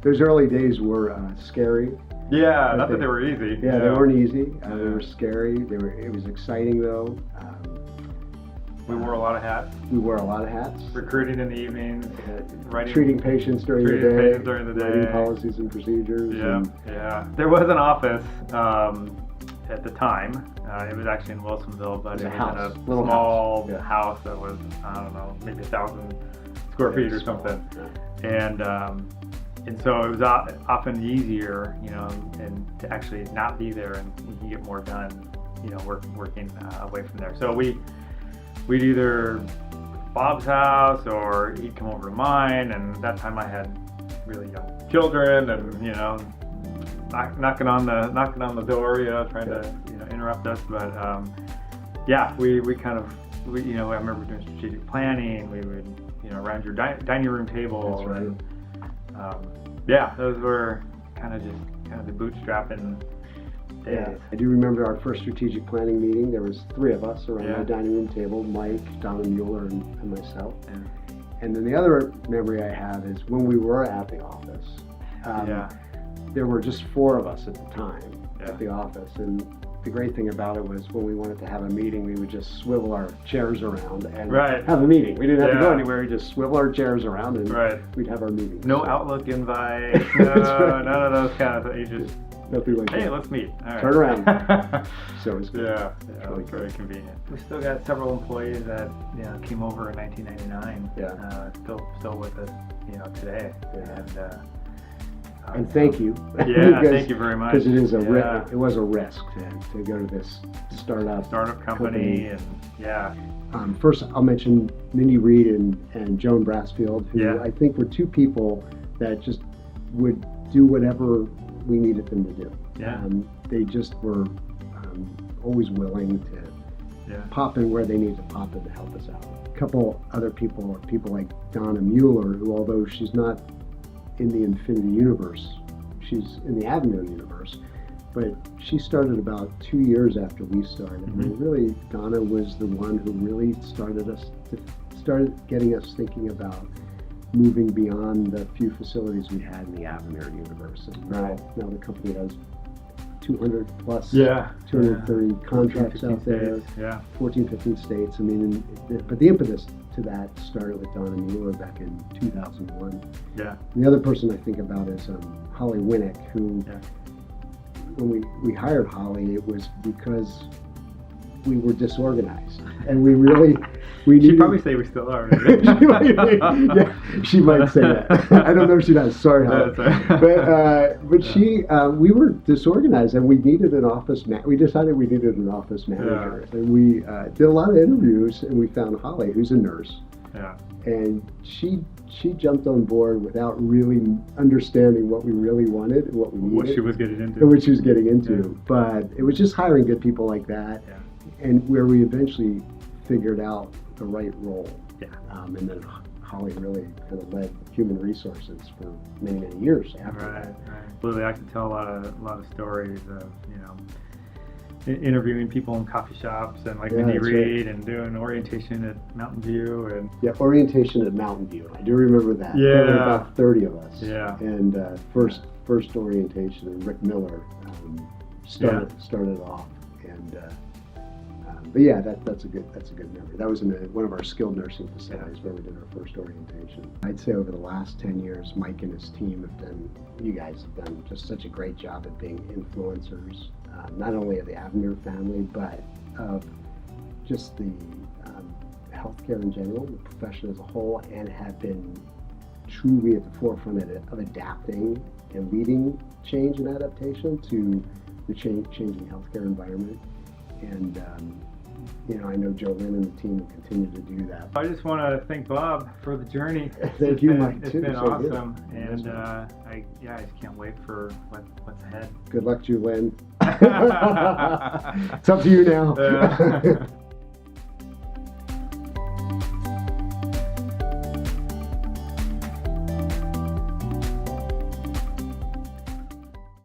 those early days were scary. Yeah, not that they were easy. Yeah, they weren't easy. They were scary. It was exciting though. We wore a lot of hats. We wore a lot of hats. Recruiting in the evenings, treating patients during the day, writing policies and procedures. Yeah. There was an office at the time. It was actually in Wilsonville, but it was in a small house that was, I don't know, maybe 1,000 square feet or something. Yeah. And so it was often easier, and to actually not be there, and we can get more done, working away from there. So we'd either Bob's house or he'd come over to mine, and at that time I had really young children, and knocking on the door, trying to interrupt us. But we I remember doing strategic planning. We would around your dining room table. That's right. And, those were kind of the bootstrapping days. Yeah, I do remember our first strategic planning meeting. There was 3 of us around the dining room table: Mike, Donna Mueller, and myself. Yeah. And then the other memory I have is when we were at the office. There were just 4 of us at the time at the office, and the great thing about it was when we wanted to have a meeting, we would just swivel our chairs around and have a meeting. We didn't have to go anywhere. We just swivel our chairs around and we'd have our meeting. No Outlook invite, none of those kind of things. You just nothing like hey, let's meet. All right. Turn around. So it's good. It's really very convenient. We still got several employees that came over in 1999. Still with us today. And thank you. Thank you very much. Because it was a risk to go to this startup company. And first, I'll mention Mindy Reed and Joan Brassfield, who I think were 2 people that just would do whatever we needed them to do. They just were always willing to pop in where they needed to pop in to help us out. A couple other people are people like Donna Mueller, who, although she's not in the Infinity universe, she's in the Avamere universe, but she started about 2 years after we started. Mm-hmm. And really, Donna was the one who really started getting us thinking about moving beyond the few facilities we had in the Avamere universe. And now the company has 200 plus, 230 contracts out there, 14, 15 states. I mean, but the impetus to that started with Donna Mueller back in 2001. And the other person I think about is Holly Winnick, who, when we hired Holly, it was because we were disorganized, and we She'd probably say we still are. She might say that. I don't know if she does. Sorry, Holly. But we were disorganized, and we needed an office. We decided we needed an office manager, and we did a lot of interviews, and we found Holly, who's a nurse. And she jumped on board without really understanding what we really wanted and what we needed. What she was getting into. And what she was getting into. But it was just hiring good people like that, and where we eventually figured out the right role. And then Holly really kind of led human resources for many, many years after that. Absolutely, I could tell a lot of stories of interviewing people in coffee shops and Mindy Reed and doing orientation at Mountain View and orientation at Mountain View. I do remember that. There were about 30 of us. And first orientation, and Rick Miller started off. And but that's a good memory. That was in one of our skilled nursing facilities where we did our first orientation. I'd say over the last 10 years, Mike and his team you guys have done just such a great job at being influencers, not only of the Avamere family, but of just the healthcare in general, the profession as a whole, and have been truly at the forefront of adapting and leading change and adaptation to the changing healthcare environment. And I know Jolynn and the team will continue to do that. I just want to thank Bob for the journey. Thank you, Mike. It's been awesome, and I just can't wait for what's ahead. Good luck, Jolynn. It's up to you now.